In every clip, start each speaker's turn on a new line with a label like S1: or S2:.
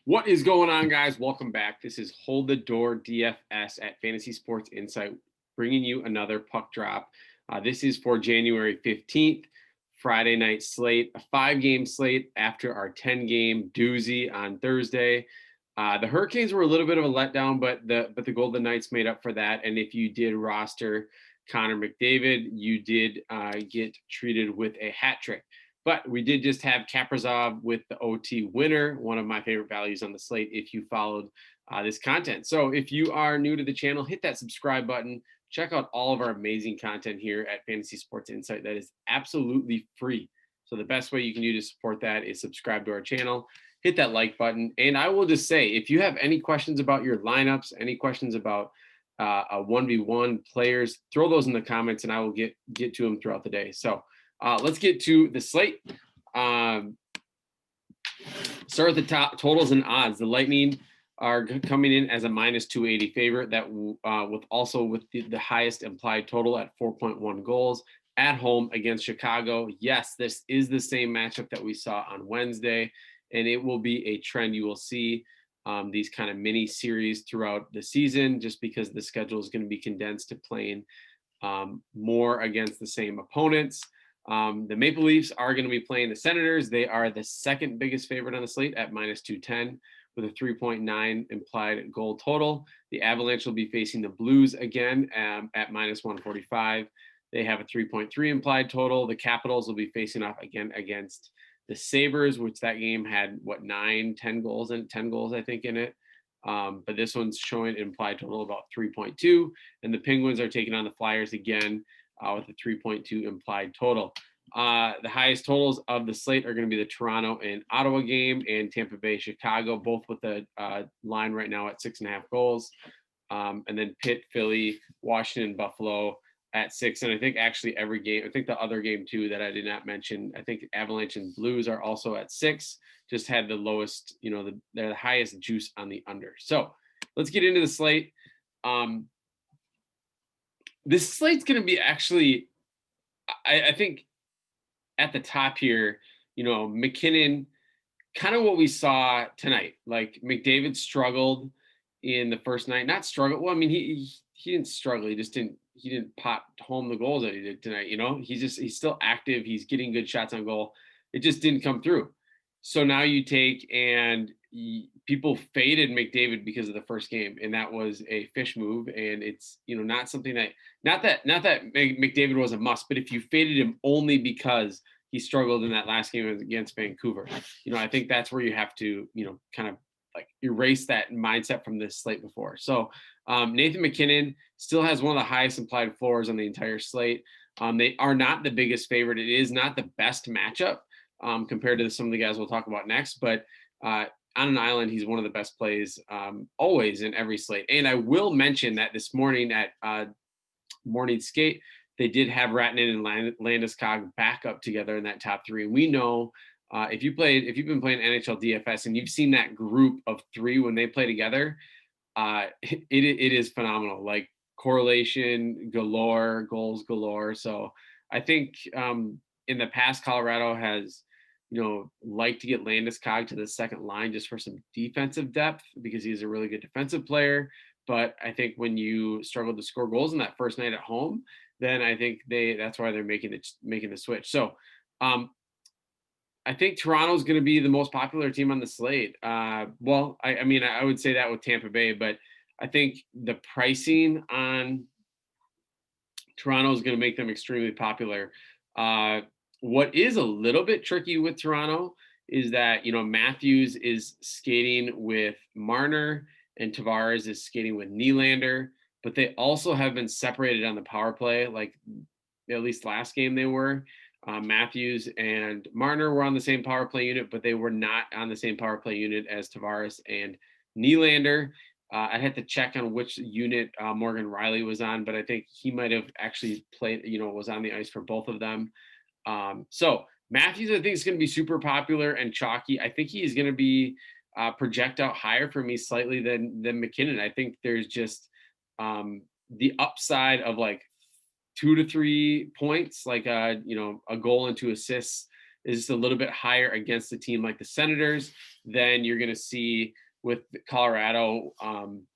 S1: What is going on, guys? Welcome back. This is Hold the Door DFS at Fantasy Sports Insight, bringing you another puck drop. This is for January 15th, Friday night slate, a 5-game slate after our 10-game doozy on Thursday. The Hurricanes were a little bit of a letdown, but the Golden Knights made up for that. And if you did roster Connor McDavid, you did get treated with a hat trick. But we did just have Kaprizov with the OT winner, one of my favorite values on the slate if you followed this content. So if you are new to the channel, hit that subscribe button. Check out all of our amazing content here at Fantasy Sports Insight that is absolutely free. So the best way you can do to support that is subscribe to our channel, hit that like button. And I will just say, if you have any questions about your lineups, any questions about a 1v1 players, throw those in the comments and I will get to them throughout the day. So let's get to the slate. Start at the top, totals and odds. The Lightning are coming in as a minus 280 favorite. That with the highest implied total at 4.1 goals at home against Chicago. Yes, this is the same matchup that we saw on Wednesday, and it will be a trend you will see these kind of mini series throughout the season, just because the schedule is going to be condensed to playing more against the same opponents. The Maple Leafs are going to be playing the Senators. They are the second biggest favorite on the slate at minus 210 with a 3.9 implied goal total. The Avalanche will be facing the Blues again at minus 145. They have a 3.3 implied total. The Capitals will be facing off again against the Sabres, which that game had 10 goals, I think, in it. But this one's showing implied total about 3.2. And the Penguins are taking on the Flyers again with a 3.2 implied total. The highest totals of the slate are going to be the Toronto and Ottawa game and Tampa Bay, Chicago, both with a line right now at 6.5 goals. And then Pitt, Philly, Washington, Buffalo at 6. And I think actually every game, I think the other game too that I did not mention, I think Avalanche and Blues are also at 6, just had the lowest, they're the highest juice on the under. So let's get into the slate. This slate's going to be actually, I think, at the top here, McKinnon, kind of what we saw tonight. Like McDavid struggled in the first night. Not struggle. Well, I mean, he didn't struggle. He didn't pot home the goals that he did tonight. He's still active. He's getting good shots on goal. It just didn't come through. So now you take and people faded McDavid because of the first game, and that was a fish move. And it's not something that not that McDavid was a must, but if you faded him only because he struggled in that last game against Vancouver, I think that's where you have to kind of like erase that mindset from this slate before. So Nathan McKinnon still has one of the highest implied floors on the entire slate. They are not the biggest favorite. It is not the best matchup compared to some of the guys we'll talk about next, but on an island, he's one of the best plays always in every slate. And I will mention that this morning at Morning Skate, they did have Ratinen and Landeskog back up together in that top 3. And we know if you've been playing NHL DFS and you've seen that group of 3 when they play together, it is phenomenal. Like correlation galore, goals galore. So I think in the past, Colorado has like to get Landeskog to the second line just for some defensive depth because he's a really good defensive player. But I think when you struggle to score goals in that first night at home, then I think that's why they're making the switch. So I think Toronto's going to be the most popular team on the slate. Well, I mean, I would say that with Tampa Bay, but I think the pricing on Toronto is going to make them extremely popular. What is a little bit tricky with Toronto is that, Matthews is skating with Marner and Tavares is skating with Nylander, but they also have been separated on the power play. Like at least last game they were. Matthews and Marner were on the same power play unit, but they were not on the same power play unit as Tavares and Nylander. I had to check on which unit Morgan Riley was on, but I think he might have actually played, was on the ice for both of them. So Matthews, I think, is going to be super popular and chalky. I think he is going to be project out higher for me slightly than McKinnon. I think there's just the upside of like 2 to 3 points, like a goal and 2 assists is just a little bit higher against a team like the Senators than you're going to see with Colorado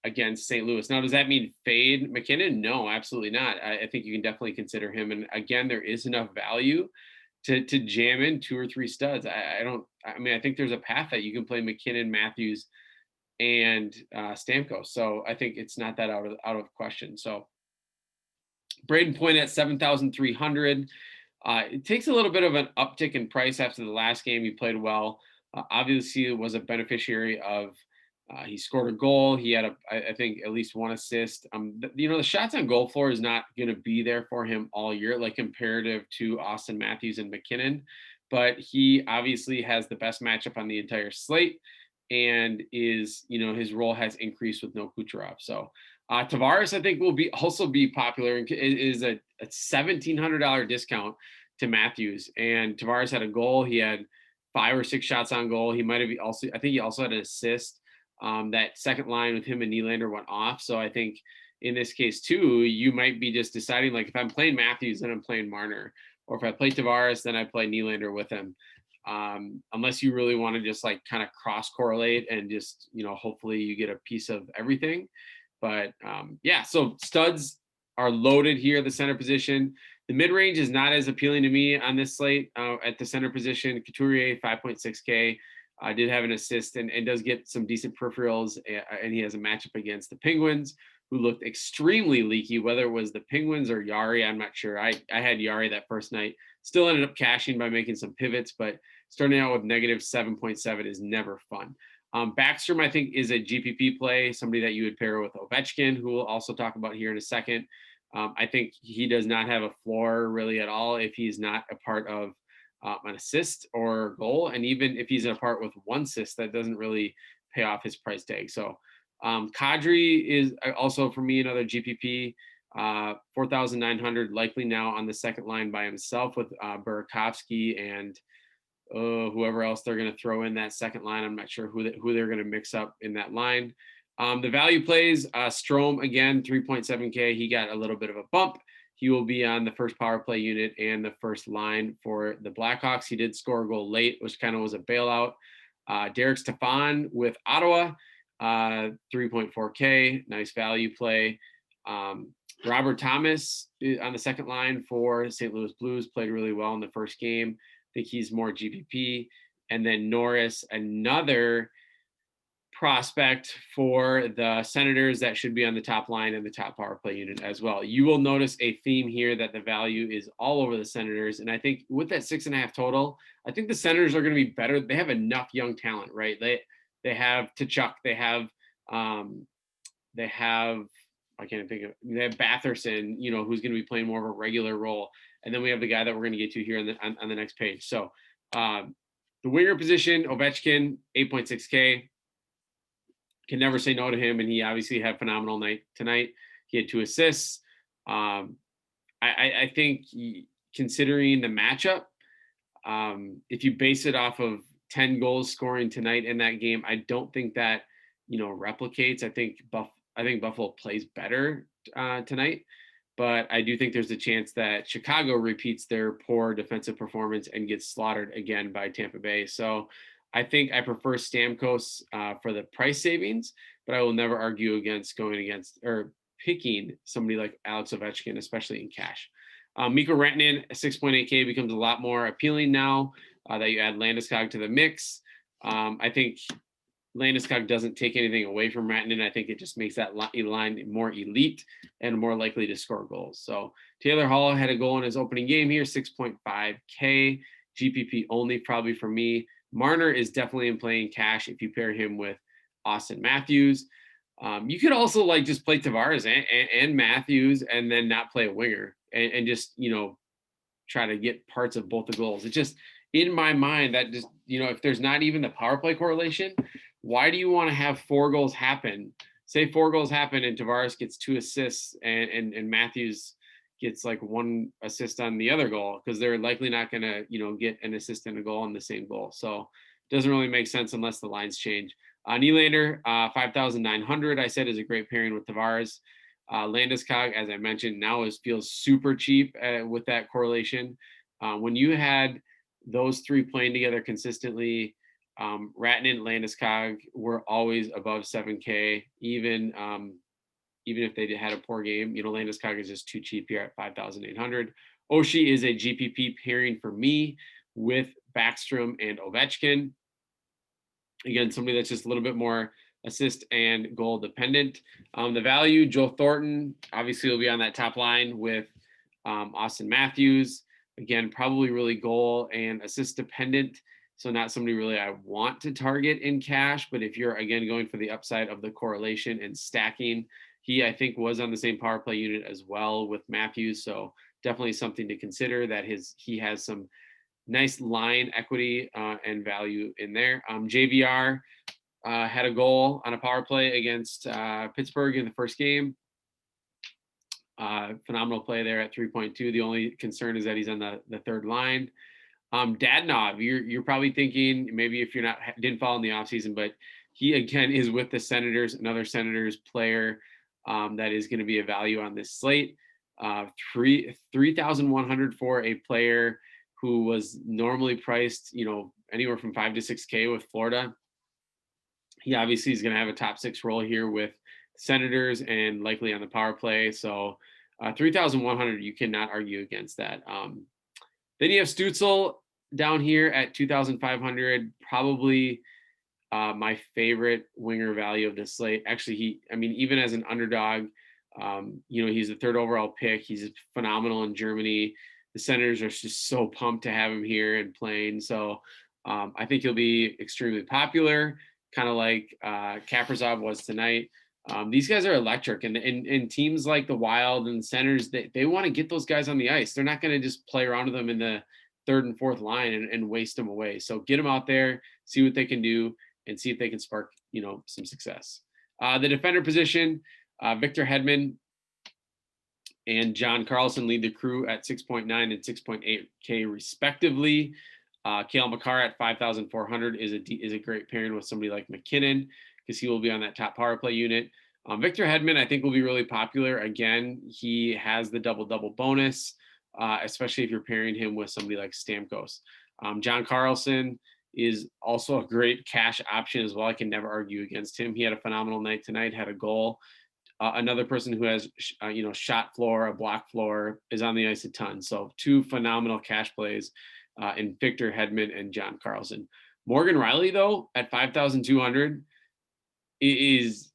S1: against St. Louis. Now, does that mean fade McKinnon? No, absolutely not. I think you can definitely consider him. And again, there is enough value to jam in 2 or 3 studs. I think there's a path that you can play McKinnon, Matthews, and Stamkos. So I think it's not that out of question. So Braden Point at 7,300. It takes a little bit of an uptick in price after the last game. He played well. Obviously, was a beneficiary of. He scored a goal. He had I think at least 1 assist. The shots on goal floor is not going to be there for him all year, like comparative to Austin Matthews and McKinnon. But he obviously has the best matchup on the entire slate, and his role has increased with no Kucherov. So Tavares, I think, will also be popular, and is a $1,700 discount to Matthews. And Tavares had a goal. He had 5 or 6 shots on goal. He might have also, I think he also had an assist. That second line with him and Nylander went off. So I think in this case too, you might be just deciding, like, if I'm playing Matthews, then I'm playing Marner, or if I play Tavares, then I play Nylander with him. Unless you really want to just like kind of cross correlate and just, hopefully you get a piece of everything. But yeah, so studs are loaded here at the center position. The mid-range is not as appealing to me on this slate at the center position. Couturier, 5.6K. Did have an assist and does get some decent peripherals, and he has a matchup against the Penguins, who looked extremely leaky, whether it was the Penguins or Yari, I'm not sure. I had Yari that first night. Still ended up cashing by making some pivots, but starting out with negative 7.7 is never fun. Backstrom, I think, is a GPP play, somebody that you would pair with Ovechkin, who we'll also talk about here in a second. I think he does not have a floor really at all if he's not a part of an assist or goal. And even if he's a part with 1 assist, that doesn't really pay off his price tag. So Kadri is also, for me, another GPP, 4,900, likely now on the second line by himself with Burakovsky and whoever else they're going to throw in that second line. I'm not sure who they're going to mix up in that line. The value plays, Strome, again, 3.7K. He got a little bit of a bump. He will be on the first power play unit and the first line for the Blackhawks. He did score a goal late, which kind of was a bailout. Derek Stepan with Ottawa, 3.4K, nice value play. Robert Thomas on the second line for St. Louis Blues, played really well in the first game. I think he's more GPP. And then Norris, another prospect for the Senators that should be on the top line and the top power play unit as well. You will notice a theme here that the value is all over the Senators. And I think with that 6.5 total, I think the Senators are going to be better. They have enough young talent, right? They have Tkachuk, they have I can't think of, they have Batherson, who's going to be playing more of a regular role. And then we have the guy that we're going to get to here on the next page. So the winger position, Ovechkin, 8.6K. Can never say no to him, and he obviously had a phenomenal night tonight. He had 2 assists. I think considering the matchup, if you base it off of 10 goals scoring tonight in that game, I don't think that replicates. I think Buffalo plays better tonight, but I do think there's a chance that Chicago repeats their poor defensive performance and gets slaughtered again by Tampa Bay. So I think I prefer Stamkos for the price savings, but I will never argue against picking somebody like Alex Ovechkin, especially in cash. Mikko Rantanen, 6.8K, becomes a lot more appealing now that you add Landeskog to the mix. I think Landeskog doesn't take anything away from Rantanen. I think it just makes that line more elite and more likely to score goals. So Taylor Hall had a goal in his opening game here, 6.5K, GPP only probably for me. Marner is definitely in playing cash if you pair him with Austin Matthews. You could also just play Tavares and Matthews and then not play a winger and just, try to get parts of both the goals. It's just, in my mind, that just, if there's not even the power play correlation, why do you want to have 4 goals happen? Say 4 goals happen and Tavares gets 2 assists and Matthews gets 1 assist on the other goal, because they're likely not going to, get an assist and a goal on the same goal. So it doesn't really make sense unless the lines change. Nylander, 5,900, I said, is a great pairing with Tavares. Landeskog, as I mentioned, now feels super cheap with that correlation. When you had those three playing together consistently, Ratton and Landeskog were always above 7K, even if they had a poor game. Landeskog is just too cheap here at 5,800. Oshie is a GPP pairing for me with Backstrom and Ovechkin. Again, somebody that's just a little bit more assist and goal dependent. The value, Joe Thornton, obviously will be on that top line with Austin Matthews. Again, probably really goal and assist dependent. So not somebody really I want to target in cash, but if you're, again, going for the upside of the correlation and stacking, he, I think, was on the same power play unit as well with Matthews. So definitely something to consider that he has some nice line equity and value in there. JVR had a goal on a power play against Pittsburgh in the first game. Phenomenal play there at 3.2. The only concern is that he's on the third line. Dadonov, you're probably thinking, maybe if you're didn't follow in the offseason, but he again is with the Senators, another Senators player that is going to be a value on this slate. 3,100 for a player who was normally priced, anywhere from 5 to 6K with Florida. He obviously is going to have a top 6 role here with Senators and likely on the power play. So 3,100, you cannot argue against that. Then you have Stützle down here at 2,500, probably my favorite winger value of this slate. Actually, even as an underdog, he's the 3rd overall pick. He's phenomenal in Germany. The Senators are just so pumped to have him here and playing. So I think he'll be extremely popular, kind of like Kaprizov was tonight. These guys are electric, and teams like the Wild and the Senators, they want to get those guys on the ice. They're not going to just play around with them in the 3rd and 4th line and waste them away. So get them out there, see what they can do, and see if they can spark, some success. The defender position, Victor Hedman and John Carlson lead the crew at 6.9 and 6.8K respectively. Cale Makar at 5,400 is a great pairing with somebody like McKinnon, because he will be on that top power play unit. Victor Hedman, I think, will be really popular. Again, he has the double-double bonus, especially if you're pairing him with somebody like Stamkos. John Carlson is also a great cash option as well. I can never argue against him. He had a phenomenal night tonight, had a goal. Another person who has, shot floor, a block floor, is on the ice a ton. So 2 phenomenal cash plays in Victor Hedman and John Carlson. Morgan Rielly, though, at 5,200 is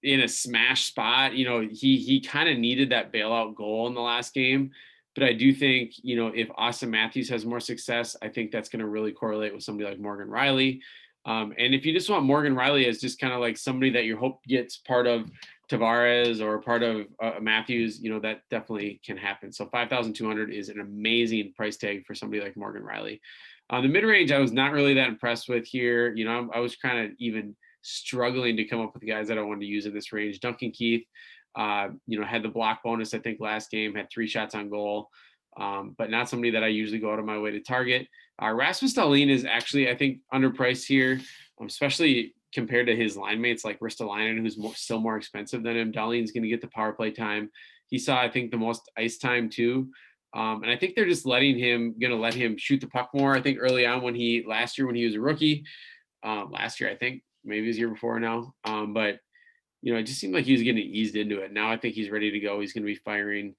S1: in a smash spot. He kind of needed that bailout goal in the last game. But I do think, if Austin Matthews has more success, I think that's going to really correlate with somebody like Morgan Rielly. And if you just want Morgan Rielly as just kind of like somebody that you hope gets part of Tavares or part of Matthews, that definitely can happen. So 5,200 is an amazing price tag for somebody like Morgan Rielly. The mid-range, I was not really that impressed with here. I was kind of even struggling to come up with the guys that I wanted to use in this range. Duncan Keith, had the block bonus, I think, last game, had 3 shots on goal, but not somebody that I usually go out of my way to target. Rasmus Dahlin is actually, I think, underpriced here, especially compared to his line mates like Ristolainen, who's still more expensive than him. Dahlin's going to get the power play time. He saw, I think, the most ice time too. And I think they're just going to let him shoot the puck more. I think early on last year when he was a rookie, last year, I think, maybe his year before now. But it just seemed like he was getting eased into it. Now I think he's ready to go. He's going to be firing.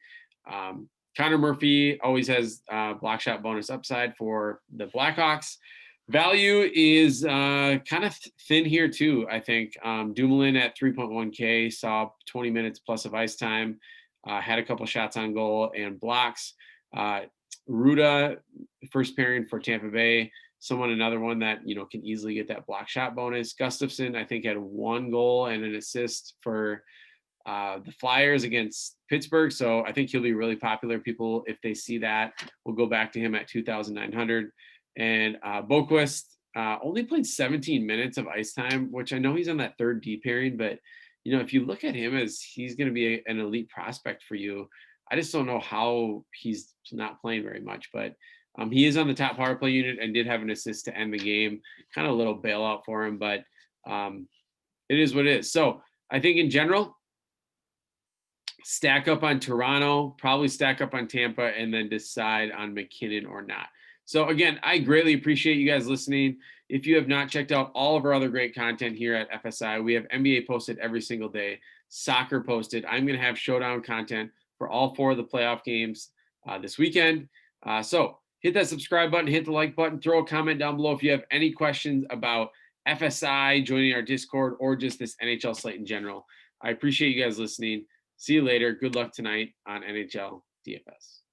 S1: Connor Murphy always has block shot bonus upside for the Blackhawks. Value is kind of thin here too, I think. Dumoulin at 3.1K saw 20 minutes plus of ice time, had a couple shots on goal and blocks. Ruda, first pairing for Tampa Bay, another one that, can easily get that block shot bonus. Gustafsson, I think, had 1 goal and an assist for the Flyers against Pittsburgh. So I think he'll be really popular. People, if they see that, will go back to him at 2,900. And Boquist only played 17 minutes of ice time, which I know he's on that 3rd D pairing, but if you look at him as he's going to be an elite prospect for you, I just don't know how he's not playing very much. But he is on the top power play unit and did have an assist to end the game. Kind of a little bailout for him, but it is what it is. So I think in general, stack up on Toronto, probably stack up on Tampa, and then decide on McKinnon or not. So again, I greatly appreciate you guys listening. If you have not checked out all of our other great content here at FSI, we have NBA posted every single day, soccer posted. I'm going to have showdown content for all 4 of the playoff games this weekend. So hit that subscribe button, hit the like button, throw a comment down below if you have any questions about FSI, joining our Discord, or just this NHL slate in general. I appreciate you guys listening. See you later. Good luck tonight on NHL DFS.